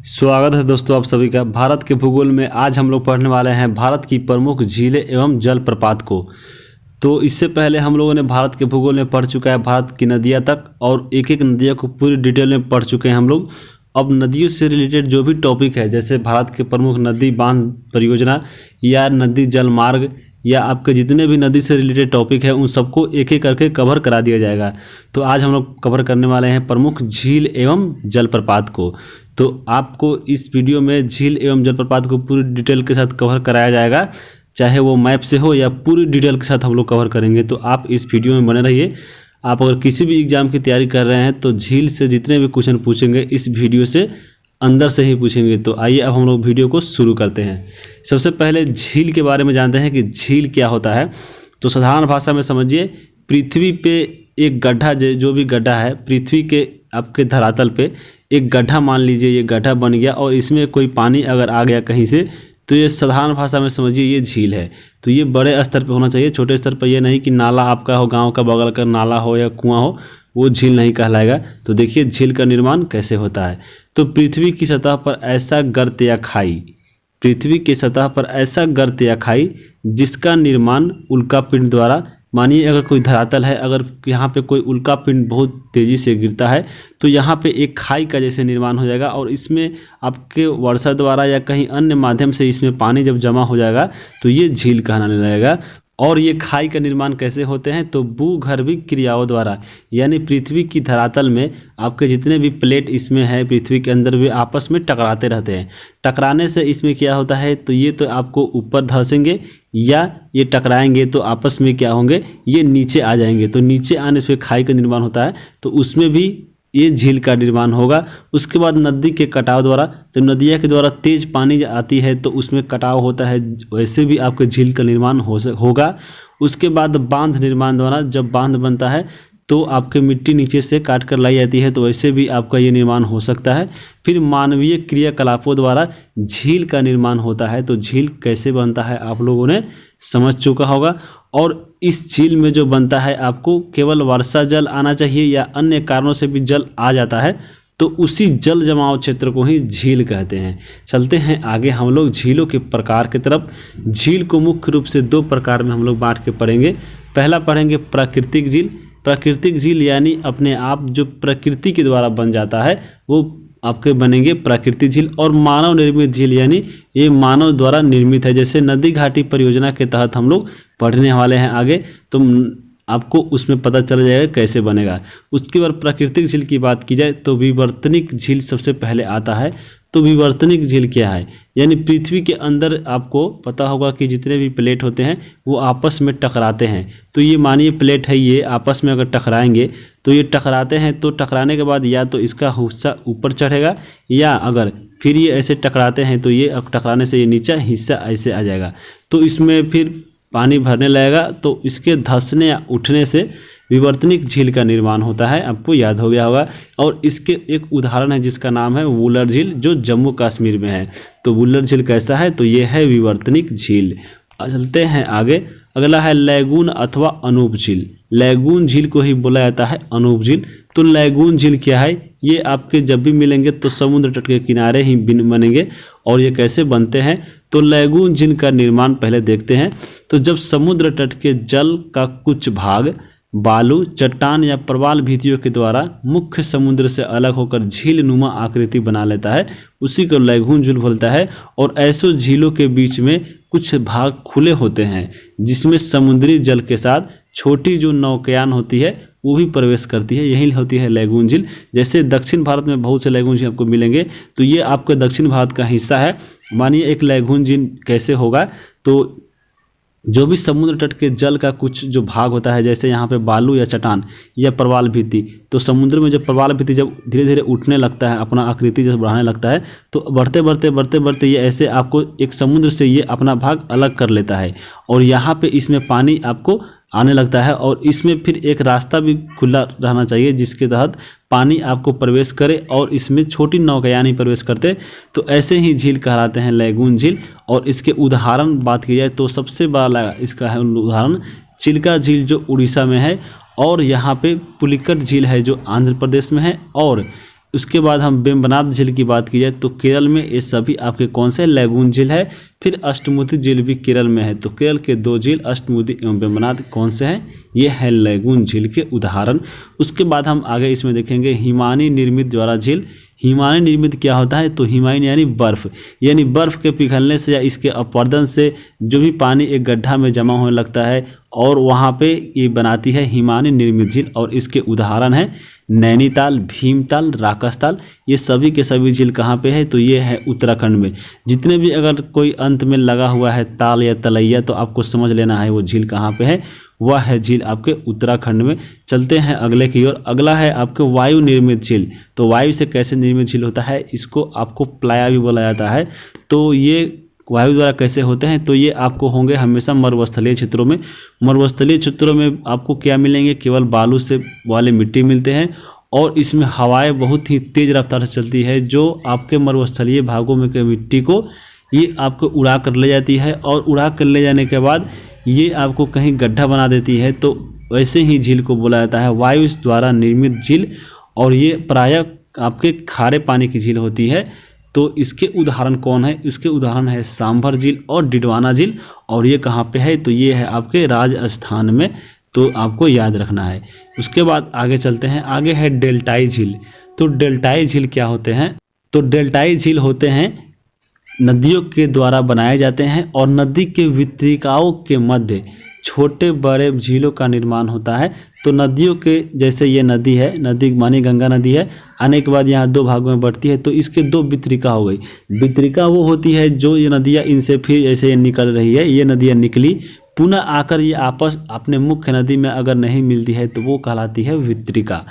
स्वागत है दोस्तों आप सभी का। भारत के भूगोल में आज हम लोग पढ़ने वाले हैं भारत की प्रमुख झीलें एवं जलप्रपात को। तो इससे पहले हम लोगों ने भारत के भूगोल में पढ़ चुका है भारत की नदियां तक, और एक एक नदियों को पूरी डिटेल में पढ़ चुके हैं हम लोग। अब नदियों से रिलेटेड जो भी टॉपिक है, जैसे भारत के प्रमुख नदी बांध परियोजना या नदी जल मार्ग या आपके जितने भी नदी से रिलेटेड टॉपिक है, उन सबको एक एक करके कवर करा दिया जाएगा। तो आज हम लोग कवर करने वाले हैं प्रमुख झील एवं जलप्रपात को। तो आपको इस वीडियो में झील एवं जलप्रपात को पूरी डिटेल के साथ कवर कराया जाएगा, चाहे वो मैप से हो या पूरी डिटेल के साथ हम लोग कवर करेंगे। तो आप इस वीडियो में बने रहिए। आप अगर किसी भी एग्जाम की तैयारी कर रहे हैं तो झील से जितने भी क्वेश्चन पूछेंगे इस वीडियो से अंदर से ही पूछेंगे। तो आइए अब हम लोग वीडियो को शुरू करते हैं। सबसे पहले झील के बारे में जानते हैं कि झील क्या होता है। तो साधारण भाषा में समझिए, पृथ्वी पे एक गड्ढा, जो भी गड्ढा है पृथ्वी के आपके धरातल पे एक गड्ढा मान लीजिए, ये गड्ढा बन गया और इसमें कोई पानी अगर आ गया कहीं से, तो ये साधारण भाषा में समझिए ये झील है। तो ये बड़े स्तर पे होना चाहिए, छोटे स्तर पर ये नहीं कि नाला आपका हो, गांव का बगल का नाला हो या कुआं हो, वो झील नहीं कहलाएगा। तो देखिए झील का निर्माण कैसे होता है। तो पृथ्वी की सतह पर ऐसा गर्त या खाई, पृथ्वी की सतह पर ऐसा गर्त या खाई जिसका निर्माण उल्कापिंड द्वारा, मानिए अगर कोई धरातल है, अगर यहाँ पे कोई उल्कापिंड बहुत तेज़ी से गिरता है तो यहाँ पे एक खाई का जैसे निर्माण हो जाएगा, और इसमें आपके वर्षा द्वारा या कहीं अन्य माध्यम से इसमें पानी जब जमा हो जाएगा तो ये झील कहलाने लगेगा। और ये खाई का निर्माण कैसे होते हैं, तो भूगर्भिक क्रियाओं द्वारा, यानी पृथ्वी की धरातल में आपके जितने भी प्लेट इसमें है पृथ्वी के अंदर, वे आपस में टकराते रहते हैं। टकराने से इसमें क्या होता है, तो ये तो आपको ऊपर धंसेंगे या ये टकराएंगे तो आपस में क्या होंगे, ये नीचे आ जाएंगे। तो नीचे आने से खाई का निर्माण होता है, तो उसमें भी ये झील का निर्माण होगा। उसके बाद नदी के कटाव द्वारा, जब नदिया के द्वारा तेज पानी आती है तो उसमें कटाव होता है, वैसे भी आपके झील का निर्माण होगा। उसके बाद बांध निर्माण द्वारा, जब बांध बनता है तो आपके मिट्टी नीचे से काट कर लाई जाती है, तो वैसे भी आपका ये निर्माण हो सकता है। फिर मानवीय क्रियाकलापों द्वारा झील का निर्माण होता है। तो झील कैसे बनता है आप लोगों ने समझ चुका होगा। और इस झील में जो बनता है, आपको केवल वर्षा जल आना चाहिए या अन्य कारणों से भी जल आ जाता है, तो उसी जल जमाव क्षेत्र को ही झील कहते हैं। चलते हैं आगे हम लोग झीलों के प्रकार की तरफ। झील को मुख्य रूप से दो प्रकार में हम लोग बांट के पढ़ेंगे। पहला पढ़ेंगे प्राकृतिक झील। प्राकृतिक झील यानी अपने आप जो प्रकृति के द्वारा बन जाता है वो आपके बनेंगे प्राकृतिक झील। और मानव निर्मित झील यानी ये मानव द्वारा निर्मित है, जैसे नदी घाटी परियोजना के तहत हम लोग पढ़ने वाले हैं आगे, तो आपको उसमें पता चल जाएगा कैसे बनेगा। उसके बाद प्राकृतिक झील की बात की जाए तो विवर्तनिक झील सबसे पहले आता है। तो विवर्तनिक झील क्या है, यानी पृथ्वी के अंदर आपको पता होगा कि जितने भी प्लेट होते हैं वो आपस में टकराते हैं। तो ये मानिए प्लेट है, ये आपस में अगर टकराएंगे तो ये टकराते हैं, तो टकराने के बाद या तो इसका हिस्सा ऊपर चढ़ेगा, या अगर फिर ये ऐसे टकराते हैं तो ये टकराने से ये नीचा हिस्सा ऐसे आ जाएगा, तो इसमें फिर पानी भरने लगेगा। तो इसके धंसने या उठने से विवर्तनिक झील का निर्माण होता है, आपको याद हो गया होगा। और इसके एक उदाहरण है जिसका नाम है वुलर झील, जो जम्मू कश्मीर में है। तो वुलर झील कैसा है, तो ये है विवर्तनिक झील। चलते हैं आगे। अगला है लैगून अथवा अनूप झील। लैगून झील को ही बोला जाता है अनूप झील। तो लैगून झील क्या है, ये आपके जब भी मिलेंगे तो समुद्र तट के किनारे ही बनेंगे। और ये कैसे बनते हैं, तो लैगून झील का निर्माण पहले देखते हैं। तो जब समुद्र तट के जल का कुछ भाग बालू, चट्टान या प्रवाल भित्तियों के द्वारा मुख्य समुद्र से अलग होकर झील नुमा आकृति बना लेता है, उसी को लैगून झील बोलता है। और ऐसो झीलों के बीच में कुछ भाग खुले होते हैं जिसमें समुद्री जल के साथ छोटी जो नौकायान होती है वो भी प्रवेश करती है, यही होती है लैगून झील। जैसे दक्षिण भारत में बहुत से लैगून झील आपको मिलेंगे, तो ये आपके दक्षिण भारत का हिस्सा है। मानिए एक लैगून झील कैसे होगा, तो जो भी समुद्र तट के जल का कुछ जो भाग होता है, जैसे यहाँ पे बालू या चट्टान या प्रवाल भित्ति, तो समुद्र में जब प्रवाल भित्ति जब धीरे धीरे उठने लगता है, अपना आकृति जब बढ़ाने लगता है, तो बढ़ते बढ़ते बढ़ते बढ़ते ये ऐसे आपको एक समुद्र से ये अपना भाग अलग कर लेता है, और यहाँ पे इसमें पानी आपको आने लगता है। और इसमें फिर एक रास्ता भी खुला रहना चाहिए जिसके तहत पानी आपको प्रवेश करे, और इसमें छोटी नौकायान ही प्रवेश करते। तो ऐसे ही झील कहलाते हैं लैगून झील। और इसके उदाहरण बात की जाए तो सबसे बड़ा इसका है उदाहरण चिल्का झील, जो उड़ीसा में है, और यहाँ पे पुलिकट झील है जो आंध्र प्रदेश में है, और उसके बाद हम वेम्बनाड झील की बात की जाए तो केरल में ये सभी आपके कौन से लैगून झील है। फिर अष्टमुथी झील भी केरल में है, तो केरल के 2 झील अष्टमुथी एवं वेम्बनाड कौन से हैं, ये है लैगून झील के उदाहरण। उसके बाद हम आगे इसमें देखेंगे हिमानी निर्मित ज्वारा झील। हिमानी निर्मित क्या होता है, तो हिमानी यानी बर्फ़, यानी बर्फ़ के पिघलने से या इसके अपरदन से जो भी पानी एक गड्ढा में जमा होने लगता है और वहाँ पे ये बनाती है हिमानी निर्मित झील। और इसके उदाहरण हैं नैनीताल, भीमताल, राकसताल। ये सभी के सभी झील कहाँ पे है, तो ये है उत्तराखंड में। जितने भी अगर कोई अंत में लगा हुआ है ताल या तलैया तो आपको समझ लेना है वो झील कहाँ पे है, वह है झील आपके उत्तराखंड में। चलते हैं अगले की ओर। अगला है आपके वायु निर्मित झील। तो वायु से कैसे निर्मित झील होता है, इसको आपको प्लाया भी बोला जाता है। तो ये वायु द्वारा कैसे होते हैं, तो ये आपको होंगे हमेशा मरुस्थलीय क्षेत्रों में। मरुस्थलीय क्षेत्रों में आपको क्या मिलेंगे, केवल बालू से वाले मिट्टी मिलते हैं और इसमें हवाएं बहुत ही तेज़ रफ्तार से चलती है, जो आपके मरुस्थलीय भागों में के मिट्टी को ये आपको उड़ा कर ले जाती है और उड़ा कर ले जाने के बाद ये आपको कहीं गड्ढा बना देती है। तो वैसे ही झील को बोला जाता है वायु द्वारा निर्मित झील। और ये प्रायः आपके खारे पानी की झील होती है। तो इसके उदाहरण कौन है, इसके उदाहरण है सांभर झील और डिडवाना झील। और ये कहाँ पे है, तो ये है आपके राजस्थान में, तो आपको याद रखना है। उसके बाद आगे चलते हैं, आगे है डेल्टाई झील। तो डेल्टाई झील क्या होते हैं, तो डेल्टाई झील होते हैं नदियों के द्वारा बनाए जाते हैं और नदी के वितरिकाओं के मध्य छोटे बड़े झीलों का निर्माण होता है। तो नदियों के जैसे ये नदी है, नदी मानी गंगा नदी है, आने के बाद यहाँ 2 भागों में बढ़ती है, तो इसके 2 वितरिका हो गई। वितरिका वो होती है जो ये नदियाँ इनसे फिर जैसे ये निकल रही है, ये नदियाँ निकली पुनः आकर ये आपस अपने मुख्य नदी में अगर नहीं मिलती है तो वो कहलाती है वितरिका।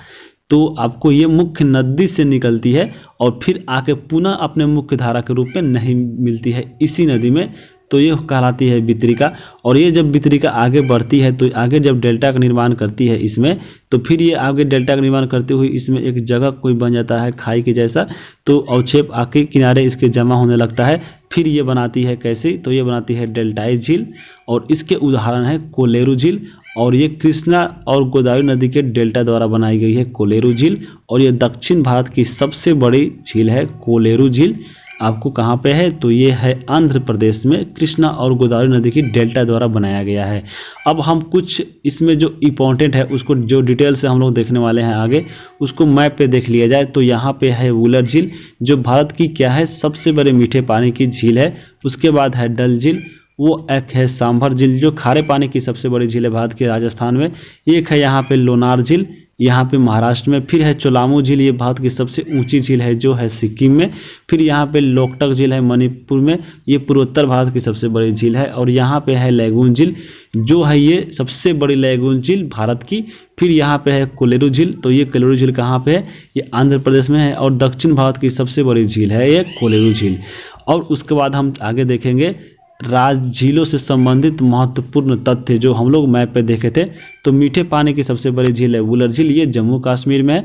तो आपको ये मुख्य नदी से निकलती है और फिर आके पुनः अपने मुख्य धारा के रूप में नहीं मिलती है इसी नदी में, तो ये कहलाती है वितरिका। और ये जब वितरिका आगे बढ़ती है तो आगे जब डेल्टा का निर्माण करती है इसमें, तो फिर ये आगे डेल्टा का निर्माण करते हुए इसमें एक जगह कोई बन जाता है खाई के जैसा, तो अवक्षेप आके किनारे इसके जमा होने लगता है। फिर ये बनाती है कैसे, तो ये बनाती है डेल्टाई झील। और इसके उदाहरण है कोलेरू झील। और ये कृष्णा और गोदावरी नदी के डेल्टा द्वारा बनाई गई है कोलेरू झील। और ये दक्षिण भारत की सबसे बड़ी झील है कोलेरू झील। आपको कहाँ पे है, तो ये है आंध्र प्रदेश में, कृष्णा और गोदावरी नदी की डेल्टा द्वारा बनाया गया है। अब हम कुछ इसमें जो इम्पोर्टेंट है उसको जो डिटेल से हम लोग देखने वाले हैं आगे, उसको मैप पे देख लिया जाए। तो यहाँ पे है वुलर झील जो भारत की क्या है सबसे बड़े मीठे पानी की झील है। उसके बाद है डल झील, वो एक है सांभर झील जो खारे पानी की सबसे बड़ी झील है भारत के राजस्थान में। एक है यहाँ पे लोनार झील, यहाँ पे महाराष्ट्र में। फिर है चोलामू झील, ये भारत की सबसे ऊंची झील है जो है सिक्किम में। फिर यहाँ पे लोकटक झील है मणिपुर में, ये पूर्वोत्तर भारत की सबसे बड़ी झील है। और यहाँ पे है लैगून झील जो है ये सबसे बड़ी लैगून झील भारत की। फिर यहाँ पे है कोलेरू झील, तो ये कोलेरू झील कहाँ पे है, ये आंध्र प्रदेश में है और दक्षिण भारत की सबसे बड़ी झील है ये कोलेरू झील। और उसके बाद हम आगे देखेंगे झीलों से संबंधित महत्वपूर्ण तथ्य जो हम लोग मैप पे देखे थे। तो मीठे पानी की सबसे बड़ी झील है वुलर झील, ये जम्मू कश्मीर में है।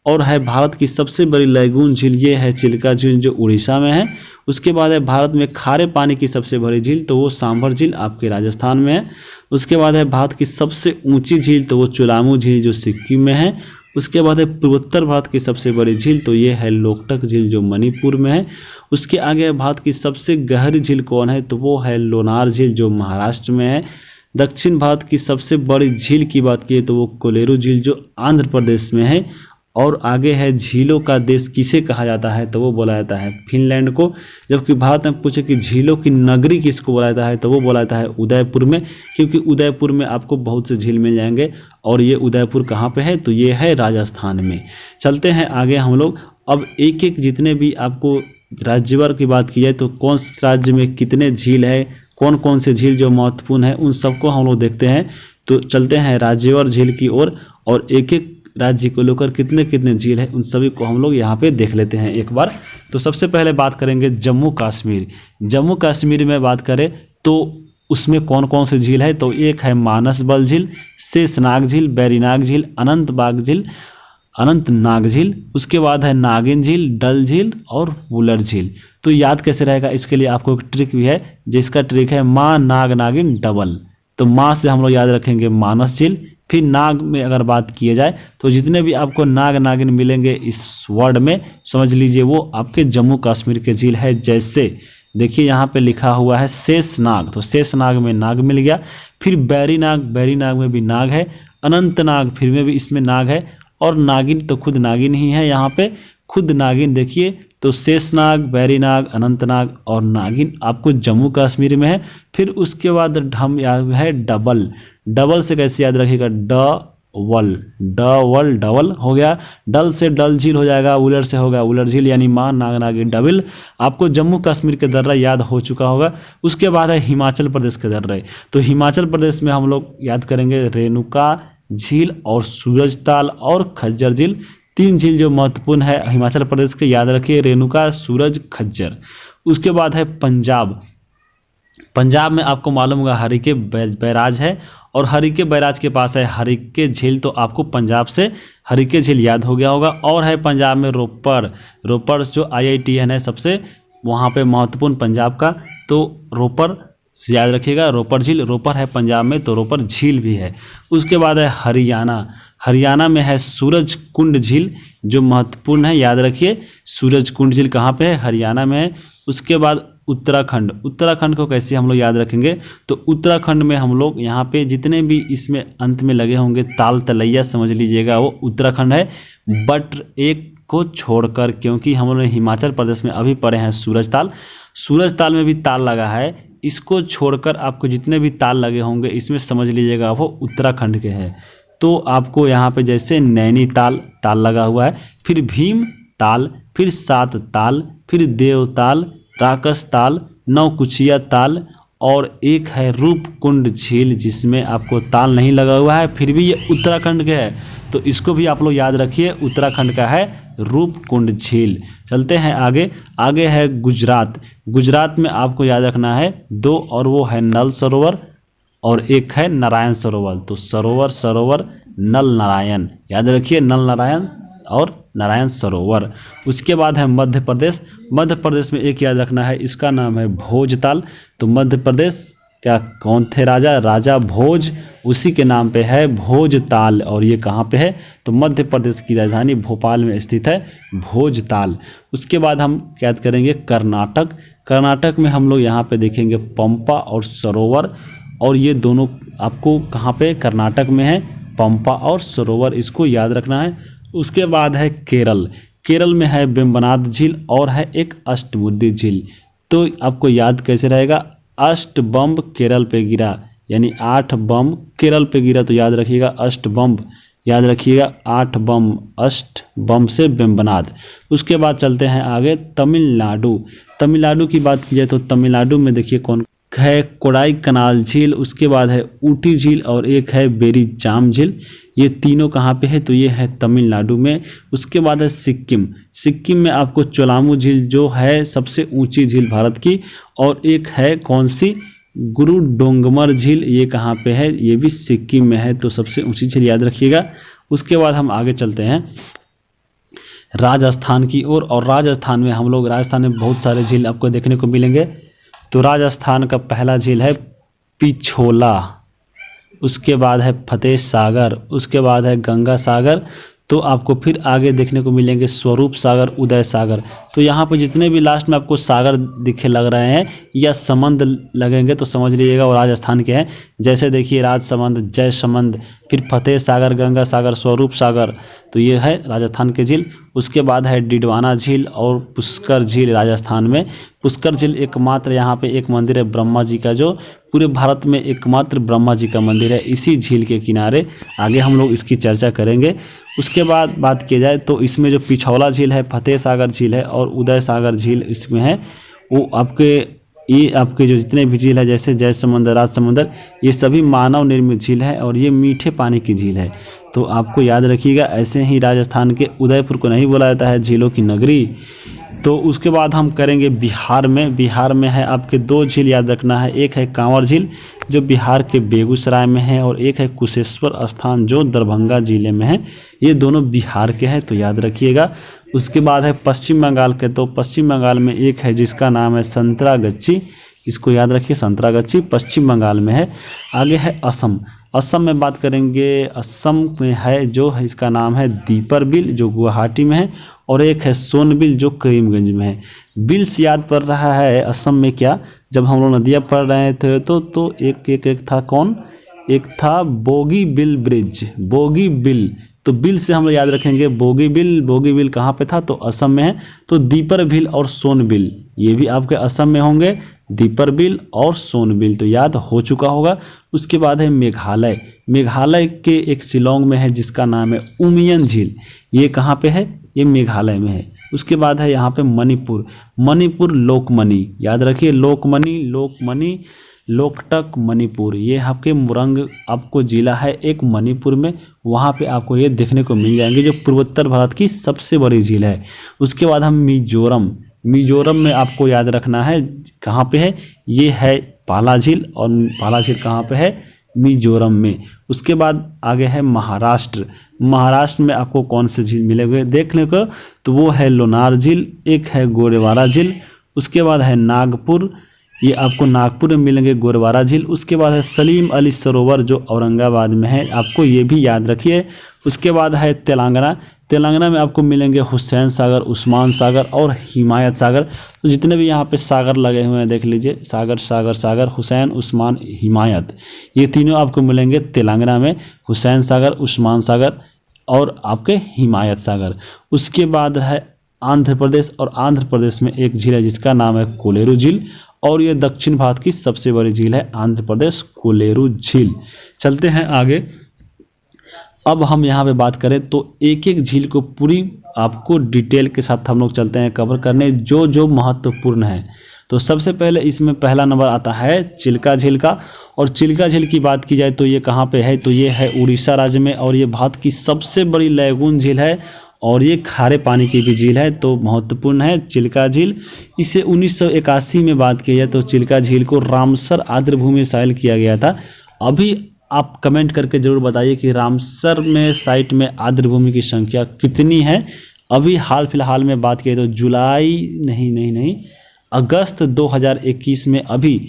और है भारत की सबसे बड़ी लैगून झील, ये है चिल्का झील जो उड़ीसा में है। उसके बाद है भारत में खारे पानी की सबसे बड़ी झील, तो वो सांभर झील आपके राजस्थान में है। उसके बाद है भारत की सबसे ऊंची झील, तो वो चोलामू झील जो सिक्किम में है। उसके बाद है पूर्वोत्तर भारत की सबसे बड़ी झील, तो ये है लोकटक झील जो मणिपुर में है। उसके आगे भारत की सबसे गहरी झील कौन है, तो वो है लोनार झील जो महाराष्ट्र में है। दक्षिण भारत की सबसे बड़ी झील की बात की तो वो कोलेरू झील जो आंध्र प्रदेश में है। और आगे है झीलों का देश किसे कहा जाता है, तो वो बोला जाता है फिनलैंड को। जबकि भारत में पूछे कि झीलों की नगरी किसको बोला जाता है, तो वो बोला जाता है उदयपुर में, क्योंकि उदयपुर में आपको बहुत से झील मिल जाएंगे। और ये उदयपुर कहाँ पे है, तो ये है राजस्थान में। चलते हैं आगे हम लोग। अब एक एक जितने भी आपको राज्यवार की बात की जाए तो कौन से राज्य में कितने झील है, कौन कौन से झील जो महत्वपूर्ण है, उन सबको हम लोग देखते हैं। तो चलते हैं राज्यवार झील की ओर और एक एक राज्य को लेकर कितने कितने झील है उन सभी को हम लोग यहाँ पे देख लेते हैं एक बार। तो सबसे पहले बात करेंगे जम्मू कश्मीर। जम्मू कश्मीर में बात करें तो उसमें कौन कौन से झील है, तो एक है मानसबल झील, शेषनाग झील, बैरीनाग झील, अनंतबाग झील, अनंतनाग झील। उसके बाद है नागिन झील, डल झील और वुलर झील। तो याद कैसे रहेगा, इसके लिए आपको एक ट्रिक भी है जिसका ट्रिक है माँ नाग नागिन डबल। तो माँ से हम लोग याद रखेंगे मानस झील, फिर नाग में अगर बात किया जाए तो जितने भी आपको नाग नागिन मिलेंगे इस वर्ड में समझ लीजिए वो आपके जम्मू कश्मीर के झील है। जैसे देखिए यहाँ पे लिखा हुआ है शेषनाग, तो शेषनाग में नाग मिल गया। फिर बैरीनाग, बैरीनाग में भी नाग है। अनंतनाग फिर में भी इसमें नाग है। और नागिन तो खुद नागिन ही है, यहाँ पे खुद नागिन देखिए। तो शेषनाग, बैरीनाग, अनंतनाग और नागिन आपको जम्मू कश्मीर में है। फिर उसके बाद हम याद है डबल, डबल से कैसे याद रखिएगा, डबल, डबल, डबल हो गया। डल से डल झील हो जाएगा, उलर से होगा उलर झील, यानी मां नाग नागिन डबल। आपको जम्मू कश्मीर के दर्रा याद हो चुका होगा। उसके बाद है हिमाचल प्रदेश के दर्रे। तो हिमाचल प्रदेश में हम लोग याद करेंगे रेणुका झील और सूरजताल और खज्जर झील, 3 झील जो महत्वपूर्ण है हिमाचल प्रदेश के, याद रखिए रेणुका, सूरज, खज्जर। उसके बाद है पंजाब। पंजाब में आपको मालूम होगा हरिके बैराज है और हरिके बैराज के पास है हरिके झील, तो आपको पंजाब से हरिके झील याद हो गया होगा। और है पंजाब में रोपड़, रोपड़ जो IITN है सबसे वहाँ पे महत्वपूर्ण पंजाब का, तो रोपड़ याद रखिएगा, रोपड़ झील, रोपड़ है पंजाब में तो रोपड़ झील भी है। उसके बाद है हरियाणा, हरियाणा में है सूरज कुंड झील जो महत्वपूर्ण है, याद रखिए सूरज कुंड झील कहाँ पे है, हरियाणा में है। उसके बाद उत्तराखंड, उत्तराखंड को कैसे हम लोग याद रखेंगे, तो उत्तराखंड में हम लोग यहाँ पे जितने भी इसमें अंत में लगे होंगे ताल तलैया समझ लीजिएगा वो उत्तराखंड है, बट एक को छोड़कर, क्योंकि हम लोग हिमाचल प्रदेश में अभी पढ़े हैं सूरज ताल, सूरज ताल में भी ताल लगा है, इसको छोड़कर आपको जितने भी ताल लगे होंगे इसमें समझ लीजिएगा वो उत्तराखंड के हैं। तो आपको यहाँ पे जैसे नैनीताल ताल लगा हुआ है, फिर भीम ताल, फिर सात ताल, फिर देवताल, राकस ताल, नौकुचिया ताल और एक है रूपकुंड झील जिसमें आपको ताल नहीं लगा हुआ है, फिर भी ये उत्तराखंड के है, तो इसको भी आप लोग याद रखिए उत्तराखंड का है रूपकुंड झील। चलते हैं आगे, आगे है गुजरात। गुजरात में आपको याद रखना है 2 और वो है नल सरोवर और एक है नारायण सरोवर, तो सरोवर सरोवर नल नारायण, याद रखिए नल नारायण और नारायण सरोवर। उसके बाद है मध्य प्रदेश। मध्य प्रदेश में एक याद रखना है, इसका नाम है भोजताल। तो मध्य प्रदेश क्या कौन थे राजा, राजा भोज, उसी के नाम पे है भोजताल। और ये कहाँ पे है, तो मध्य प्रदेश की राजधानी भोपाल में स्थित है भोजताल। उसके बाद हम याद करेंगे कर्नाटक। कर्नाटक में हम लोग यहाँ पे देखेंगे पंपा और सरोवर, और ये दोनों आपको कहाँ पे कर्नाटक में है, पंपा और सरोवर, इसको याद रखना है। उसके बाद है केरल। केरल में है वेम्बनाड झील और है एक अष्टमुडी झील। तो आपको याद कैसे रहेगा, अष्ट बम्ब केरल पे गिरा, यानी 8 बम केरल पे गिरा, तो याद रखिएगा अष्ट बम्ब, याद रखिएगा 8 बम, अष्ट बम से वेम्बनाड। उसके बाद चलते हैं आगे तमिलनाडु। तमिलनाडु की बात की जाए तो तमिलनाडु में देखिए कौन है, कोडाई कनाल झील, उसके बाद है ऊटी झील और एक है बेरीजाम झील। ये तीनों कहाँ पे है, तो ये है तमिलनाडु में। उसके बाद है सिक्किम। सिक्किम में आपको चोलामू झील जो है सबसे ऊंची झील भारत की, और एक है कौन सी, गुरु डोंगमर झील, ये कहाँ पे है, ये भी सिक्किम में है, तो सबसे ऊंची झील याद रखिएगा। उसके बाद हम आगे चलते हैं राजस्थान की ओर, और राजस्थान में हम लोग, राजस्थान में बहुत सारे झील आपको देखने को मिलेंगे। तो राजस्थान का पहला झील है पिछोला, उसके बाद है फतेह सागर, उसके बाद है गंगा सागर, तो आपको फिर आगे देखने को मिलेंगे स्वरूप सागर, उदय सागर। तो यहाँ पर जितने भी लास्ट में आपको सागर दिखे लग रहे हैं या समंद लगेंगे तो समझ लीजिएगा वो राजस्थान के हैं। जैसे देखिए राजसमंद, जयसमंद, फिर फतेह सागर, गंगा सागर, स्वरूप सागर, तो ये है राजस्थान के झील। उसके बाद है डिडवाना झील और पुष्कर झील राजस्थान में। पुष्कर झील एकमात्र यहाँ पे एक मंदिर है ब्रह्मा जी का, जो पूरे भारत में एकमात्र ब्रह्मा जी का मंदिर है, इसी झील के किनारे। आगे हम लोग इसकी चर्चा करेंगे। उसके बाद बात की जाए तो इसमें जो पिछौला झील है, फतेह सागर झील है और उदय सागर झील इसमें है, वो आपके जो जितने भी झील है जैसे जयसमुंदर, राजसमुंदर, ये सभी मानव निर्मित झील है और ये मीठे पानी की झील है। तो आपको याद रखिएगा, ऐसे ही राजस्थान के उदयपुर को नहीं बोला जाता है झीलों की नगरी। तो उसके बाद हम करेंगे बिहार में। बिहार में है आपके 2 झील याद रखना है, एक है कांवर झील जो बिहार के बेगूसराय में है और एक है कुशेश्वर स्थान जो दरभंगा जिले में है। ये दोनों बिहार के हैं, तो याद रखिएगा। उसके बाद है पश्चिम बंगाल के, तो पश्चिम बंगाल में एक है जिसका नाम है संतरागच्छी, इसको याद रखिए संतरागच्छी पश्चिम बंगाल में है। आगे है असम। असम में बात करेंगे, असम में है जो है इसका नाम है दीपरबिल जो गुवाहाटी में है, और एक है सोनबिल जो करीमगंज में है। बिल्स याद पड़ रहा है असम में क्या, जब हम लोग नदियाँ पढ़ रहे थे तो एक था कौन, एक था bogie bill bridge, bogie bill, तो बिल से हम लोग याद रखेंगे बोगी बिल। बोगी बिल कहाँ पे था, तो असम में है। तो दीपरबिल और सोनबिल ये भी आपके असम में होंगे, दीपरबिल और सोनबिल तो याद हो चुका होगा। उसके बाद है मेघालय, मेघालय के एक शिलोंग में है जिसका नाम है उमियम झील, ये कहाँ पे है, ये मेघालय में है। उसके बाद है यहाँ पे मणिपुर, मणिपुर लोकमणि, याद रखिए लोकमणि, लोकमणि, लोकटक मणिपुर, ये आपके मुरंग आपको जिला है एक मणिपुर में, वहाँ पे आपको ये देखने को मिल जाएंगे जो पूर्वोत्तर भारत की सबसे बड़ी झील है। उसके बाद हम मिजोरम, मिजोरम में आपको याद रखना है कहाँ पे है, ये है पाला झील, और पाला झील कहाँ पे है, मिजोरम में। उसके बाद आगे है महाराष्ट्र, महाराष्ट्र में आपको कौन से झील मिलेंगे देखने को, तो वो है लोनार झील, एक है गोरेवाड़ा झील। उसके बाद है नागपुर, ये आपको नागपुर में मिलेंगे गोरेवाड़ा झील। उसके बाद है सलीम अली सरोवर जो औरंगाबाद में है, आपको ये भी याद रखिए। उसके बाद है तेलंगाना, तेलंगाना में आपको मिलेंगे हुसैन सागर, उस्मान सागर और हिमायत सागर। तो जितने भी यहाँ पे सागर लगे हुए हैं देख लीजिए, सागर सागर सागर, हुसैन, उस्मान, हिमायत, ये तीनों आपको मिलेंगे तेलंगाना में, हुसैन सागर, उस्मान सागर और आपके हिमायत सागर। उसके बाद है आंध्र प्रदेश, और आंध्र प्रदेश में एक झील है जिसका नाम है कोलेरू झील, और ये दक्षिण भारत की सबसे बड़ी झील है आंध्र प्रदेश कोलेरू झील। चलते हैं आगे, अब हम यहाँ पे बात करें तो एक एक झील को पूरी आपको डिटेल के साथ हम लोग चलते हैं कवर करने जो जो महत्वपूर्ण है। तो सबसे पहले इसमें पहला नंबर आता है चिल्का झील का, और चिल्का झील की बात की जाए तो ये कहाँ पे है, तो ये है उड़ीसा राज्य में, और ये भारत की सबसे बड़ी लैगून झील है, और ये खारे पानी की भी झील है, तो महत्वपूर्ण है चिल्का झील। इसे 1981 में बात की जाए तो चिल्का झील को रामसर आर्द्रभूमि शामिल किया गया था। अभी आप कमेंट करके ज़रूर बताइए कि रामसर में साइट में आर्द्रभूमि की संख्या कितनी है। अभी हाल फिलहाल में बात की तो जुलाई नहीं अगस्त 2021 में अभी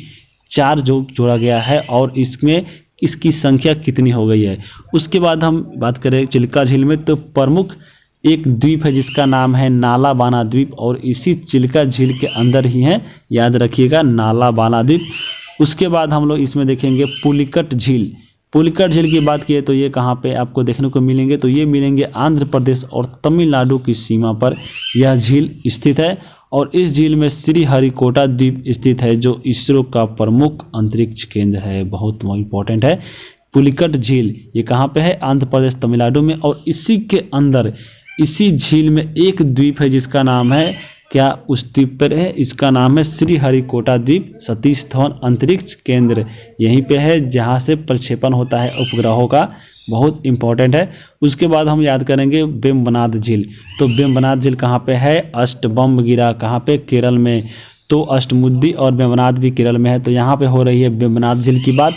4 जोड़ा गया है, और इसमें इसकी संख्या कितनी हो गई है। उसके बाद हम बात करें चिल्का झील में तो प्रमुख एक द्वीप है जिसका नाम है नालाबाना द्वीप, और इसी चिल्का झील के अंदर ही है, याद रखिएगा नालाबाना द्वीप। उसके बाद हम लोग इसमें देखेंगे पुलिकट झील, पुलिकट झील की बात किए तो ये कहाँ पे आपको देखने को मिलेंगे, तो ये मिलेंगे आंध्र प्रदेश और तमिलनाडु की सीमा पर यह झील स्थित है, और इस झील में श्रीहरिकोटा द्वीप स्थित है जो इसरो का प्रमुख अंतरिक्ष केंद्र है, बहुत इंपॉर्टेंट है। पुलिकट झील ये कहाँ पे है, आंध्र प्रदेश तमिलनाडु में, और इसी के अंदर इसी झील में एक द्वीप है जिसका नाम है क्या, उस द्वीप पर है, इसका नाम है श्रीहरिकोटा द्वीप सतीश धवन अंतरिक्ष केंद्र, यहीं पे है जहाँ से प्रक्षेपण होता है उपग्रहों का, बहुत इंपॉर्टेंट है। उसके बाद हम याद करेंगे वेम्बनाड झील, तो वेम्बनाड झील कहाँ पे है, अष्टबम्बगिरा कहाँ पे, केरल में, तो अष्टमुद्दी और वेम्बनाड भी केरल में है, तो यहाँ पे हो रही है वेम्बनाड झील की बात।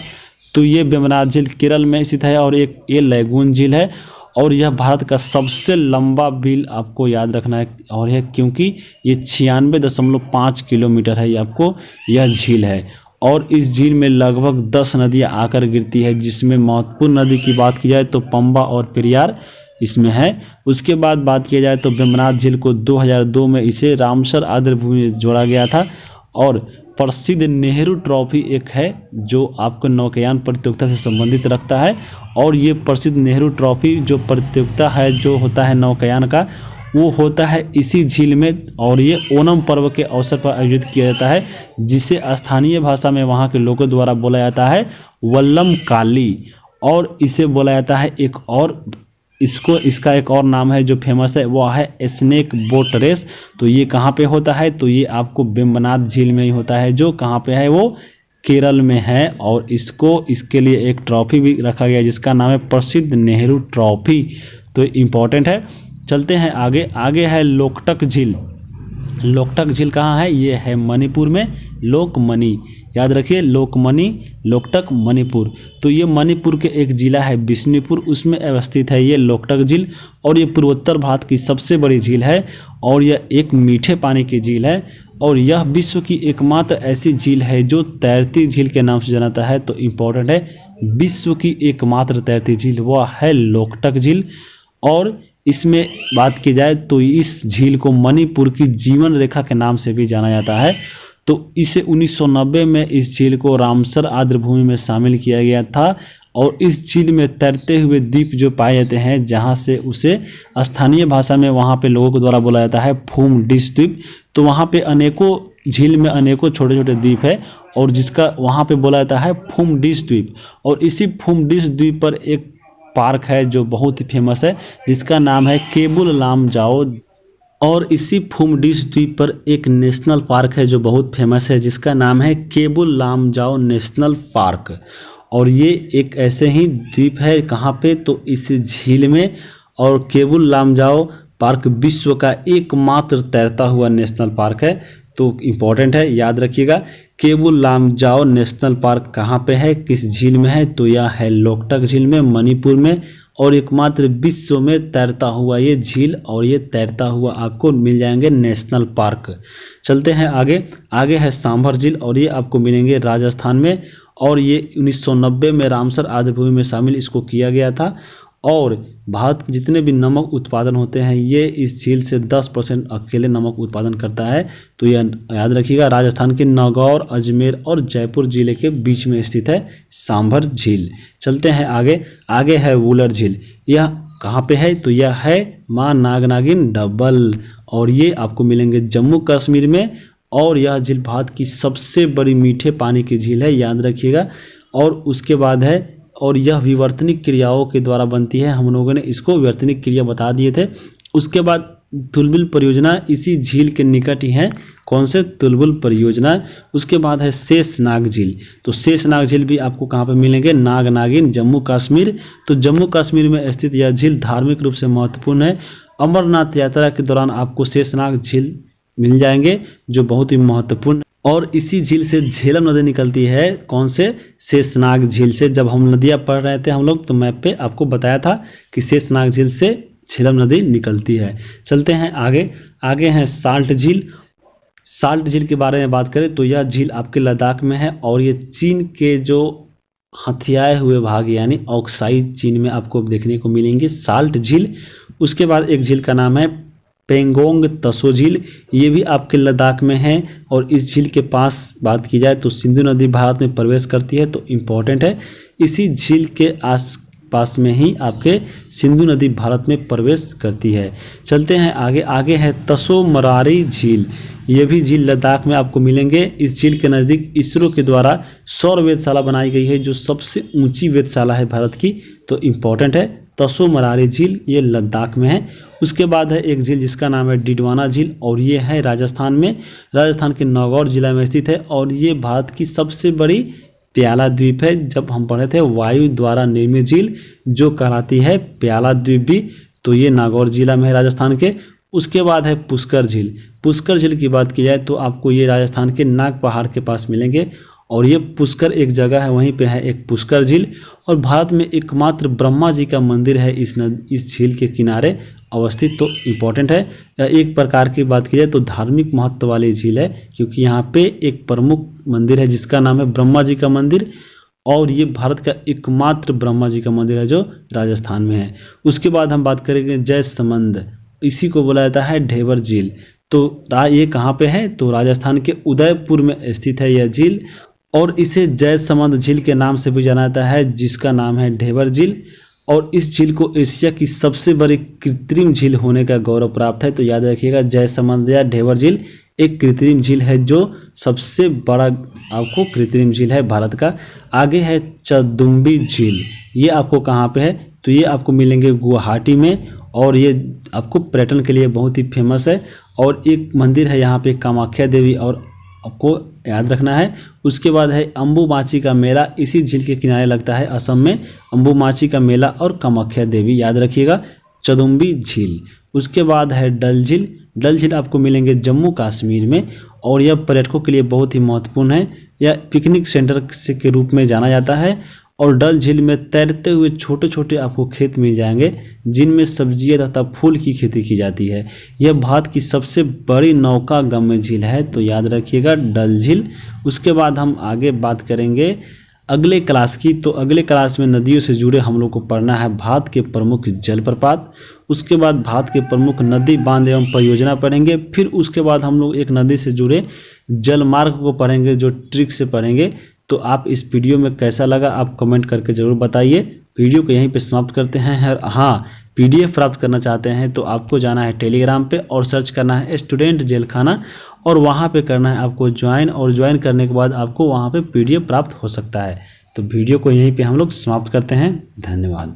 तो ये वेम्बनाड झील केरल में स्थित है, और एक ये लैगून झील है, और यह भारत का सबसे लंबा बिल आपको याद रखना है, और यह क्योंकि ये 96.5 किलोमीटर है, ये आपको यह झील है, और इस झील में लगभग 10 नदियाँ आकर गिरती है, जिसमें महत्वपूर्ण नदी की बात की जाए तो पंबा और पेरियार इसमें है। उसके बाद बात किया जाए तो वेम्बनाड झील को 2002 में इसे रामसर आर्द्रभूमि में जोड़ा गया था, और प्रसिद्ध नेहरू ट्रॉफी एक है जो आपको नौकायान प्रतियोगिता से संबंधित रखता है, और ये प्रसिद्ध नेहरू ट्रॉफी जो प्रतियोगिता है जो होता है नौकायान का, वो होता है इसी झील में, और ये ओणम पर्व के अवसर पर आयोजित किया जाता है, जिसे स्थानीय भाषा में वहाँ के लोगों द्वारा बोला जाता है वल्लम काली, और इसे बोला जाता है एक और इसका एक और नाम है जो फेमस है, वो है स्नेक बोट रेस। तो ये कहाँ पे होता है, तो ये आपको वेम्बनाड झील में ही होता है, जो कहाँ पे है, वो केरल में है, और इसके लिए एक ट्रॉफी भी रखा गया जिसका नाम है प्रसिद्ध नेहरू ट्रॉफी, तो इम्पॉर्टेंट है। चलते हैं आगे, आगे है लोकटक झील। लोकटक झील कहाँ है, ये है मणिपुर में, लोकमणि, याद रखिए लोकमणि, लोकटक मणिपुर। तो ये मणिपुर के एक जिला है बिष्णुपुर, उसमें अवस्थित है ये लोकटक झील, और ये पूर्वोत्तर भारत की सबसे बड़ी झील है, और यह एक मीठे पानी की झील है, और यह विश्व की एकमात्र ऐसी झील है जो तैरती झील के नाम से जाना है। तो इम्पोर्टेंट है, विश्व की एकमात्र तैरती झील वह है लोकटक झील। और इसमें बात की जाए तो इस झील को मणिपुर की जीवन रेखा के नाम से भी जाना जाता है। तो इसे 1990 में इस झील को रामसर आर्द्रभूमि में शामिल किया गया था। और इस झील में तैरते हुए द्वीप जो पाए जाते हैं, जहाँ से उसे स्थानीय भाषा में वहाँ पे लोगों के द्वारा बोला जाता है फूम डिश द्वीप। तो वहाँ पे अनेकों झील में अनेकों छोटे छोटे द्वीप है और जिसका वहाँ पे बोला जाता है फूम डिश द्वीप। और इसी फूम डिश द्वीप पर एक पार्क है जो बहुत ही फेमस है, जिसका नाम है केबुल लामजाओ। और इसी फूम डिश द्वीप पर एक नेशनल पार्क है जो बहुत फेमस है, जिसका नाम है केबुल लामजाओ नेशनल पार्क। और ये एक ऐसे ही द्वीप है कहाँ पे, तो इस झील में। और केबुल लामजाओ पार्क विश्व का एकमात्र तैरता हुआ नेशनल पार्क है। तो इम्पोर्टेंट है, याद रखिएगा। केबुल लामजाओ नेशनल पार्क कहाँ पे है, किस झील में है, तो यह है लोकटक झील में, मणिपुर में। और एकमात्र विश्व में तैरता हुआ ये झील, और ये तैरता हुआ आपको मिल जाएंगे नेशनल पार्क। चलते हैं आगे। आगे है सांभर झील, और ये आपको मिलेंगे राजस्थान में। और ये 1990 में रामसर आर्द्रभूमि में शामिल इसको किया गया था। और भारत के जितने भी नमक उत्पादन होते हैं, ये इस झील से 10% अकेले नमक उत्पादन करता है। तो यह याद रखिएगा, राजस्थान के नागौर, अजमेर और जयपुर जिले के बीच में स्थित है सांभर झील। चलते हैं आगे। आगे है वुलर झील। यह कहाँ पे है, तो यह है माँ नागनागिन डबल, और ये आपको मिलेंगे जम्मू कश्मीर में। और यह झील भारत की सबसे बड़ी मीठे पानी की झील है, याद रखिएगा। और उसके बाद है, और यह विवर्तनिक क्रियाओं के द्वारा बनती है। हम लोगों ने इसको विवर्तनिक क्रिया बता दिए थे। उसके बाद तुलबुल परियोजना इसी झील के निकट ही है। कौन से, तुलबुल परियोजना। उसके बाद है शेषनाग झील। तो शेषनाग झील भी आपको कहाँ पे मिलेंगे, नागनागिन, जम्मू कश्मीर। तो जम्मू कश्मीर में स्थित यह झील धार्मिक रूप से महत्वपूर्ण है। अमरनाथ यात्रा के दौरान आपको शेषनाग झील मिल जाएंगे जो बहुत ही महत्वपूर्ण। और इसी झील से झेलम नदी निकलती है। कौन से, शेषनाग झील से। जब हम नदियाँ पढ़ रहे थे हम लोग, तो मैप पे आपको बताया था कि शेषनाग झील से झेलम नदी निकलती है। चलते हैं आगे। आगे है साल्ट झील। साल्ट झील के बारे में बात करें तो यह झील आपके लद्दाख में है। और ये चीन के जो हथियाए हुए भाग यानी ऑक्साई चीन में आपको देखने को मिलेंगे साल्ट झील। उसके बाद एक झील का नाम है पेंगोंग तसो झील, ये भी आपके लद्दाख में है। और इस झील के पास बात की जाए तो सिंधु नदी भारत में प्रवेश करती है। तो इम्पोर्टेंट है, इसी झील के आस पास में ही आपके सिंधु नदी भारत में प्रवेश करती है। चलते हैं आगे। आगे है तसो मरारी झील। ये भी झील लद्दाख में आपको मिलेंगे। इस झील के नज़दीक इसरो के द्वारा सौर वेधशाला बनाई गई है, जो सबसे ऊंची वेधशाला है भारत की। तो इम्पोर्टेंट है, तसो मरारी झील ये लद्दाख में है। उसके बाद है एक झील जिसका नाम है डिडवाना झील, और ये है राजस्थान में, राजस्थान के नागौर जिला में स्थित है। और ये भारत की सबसे बड़ी प्याला द्वीप है। जब हम पढ़े थे वायु द्वारा निर्मित झील जो कहलाती है प्याला द्वीप भी, तो ये नागौर जिला में है राजस्थान के। उसके बाद है पुष्कर झील। पुष्कर झील की बात की जाए तो आपको ये राजस्थान के नाग पहाड़ के पास मिलेंगे। और ये पुष्कर एक जगह है, वहीं पे है एक पुष्कर झील। और भारत में एकमात्र ब्रह्मा जी का मंदिर है इस झील के किनारे अवस्थित। तो इम्पोर्टेंट है, एक प्रकार की बात की जाए तो धार्मिक महत्व वाली झील है, क्योंकि यहाँ पे एक प्रमुख मंदिर है जिसका नाम है ब्रह्मा जी का मंदिर। और ये भारत का एकमात्र ब्रह्मा जी का मंदिर है जो राजस्थान में है। उसके बाद हम बात करेंगे जयसमंद, इसी को बोला जाता है ढेबर झील। तो ये कहाँ पे है, तो राजस्थान के उदयपुर में स्थित है यह झील। और इसे जयसमंद झील के नाम से भी जाना जाता है, जिसका नाम है ढेबर झील। और इस झील को एशिया की सबसे बड़ी कृत्रिम झील होने का गौरव प्राप्त है। तो याद रखिएगा, जयसमंद या ढेबर झील एक कृत्रिम झील है जो सबसे बड़ा आपको कृत्रिम झील है भारत का। आगे है चदुम्बी झील। ये आपको कहाँ पे है, तो ये आपको मिलेंगे गुवाहाटी में। और ये आपको पर्यटन के लिए बहुत ही फेमस है। और एक मंदिर है यहाँ पे कामाख्या देवी, और आपको याद रखना है। उसके बाद है अम्बुबाची का मेला, इसी झील के किनारे लगता है असम में। अम्बुबाची का मेला और कामाख्या देवी याद रखिएगा, चदुम्बी झील। उसके बाद है डल झील। डल झील आपको मिलेंगे जम्मू कश्मीर में। और यह पर्यटकों के लिए बहुत ही महत्वपूर्ण है। यह पिकनिक सेंटर के रूप में जाना जाता है। और डल झील में तैरते हुए छोटे छोटे आपको खेत मिल जाएंगे जिनमें सब्जियां तथा फूल की खेती की जाती है। यह भारत की सबसे बड़ी नौकागम्य झील है, तो याद रखिएगा डल झील। उसके बाद हम आगे बात करेंगे अगले क्लास की। तो अगले क्लास में नदियों से जुड़े हम लोग को पढ़ना है भारत के प्रमुख जलप्रपात। उसके बाद भारत के प्रमुख नदी बांध एवं परियोजना पढ़ेंगे। फिर उसके बाद हम लोग एक नदी से जुड़े जलमार्ग को पढ़ेंगे, जो ट्रिक से पढ़ेंगे। तो आप इस वीडियो में कैसा लगा आप कमेंट करके ज़रूर बताइए। वीडियो को यहीं पे समाप्त करते हैं। हाँ, PDF प्राप्त करना चाहते हैं तो आपको जाना है टेलीग्राम पे और सर्च करना है स्टूडेंट जेल खाना, और वहाँ पे करना है आपको ज्वाइन, और ज्वाइन करने के बाद आपको वहाँ पे PDF प्राप्त हो सकता है। तो वीडियो को यहीं पे हम लोग समाप्त करते हैं। धन्यवाद।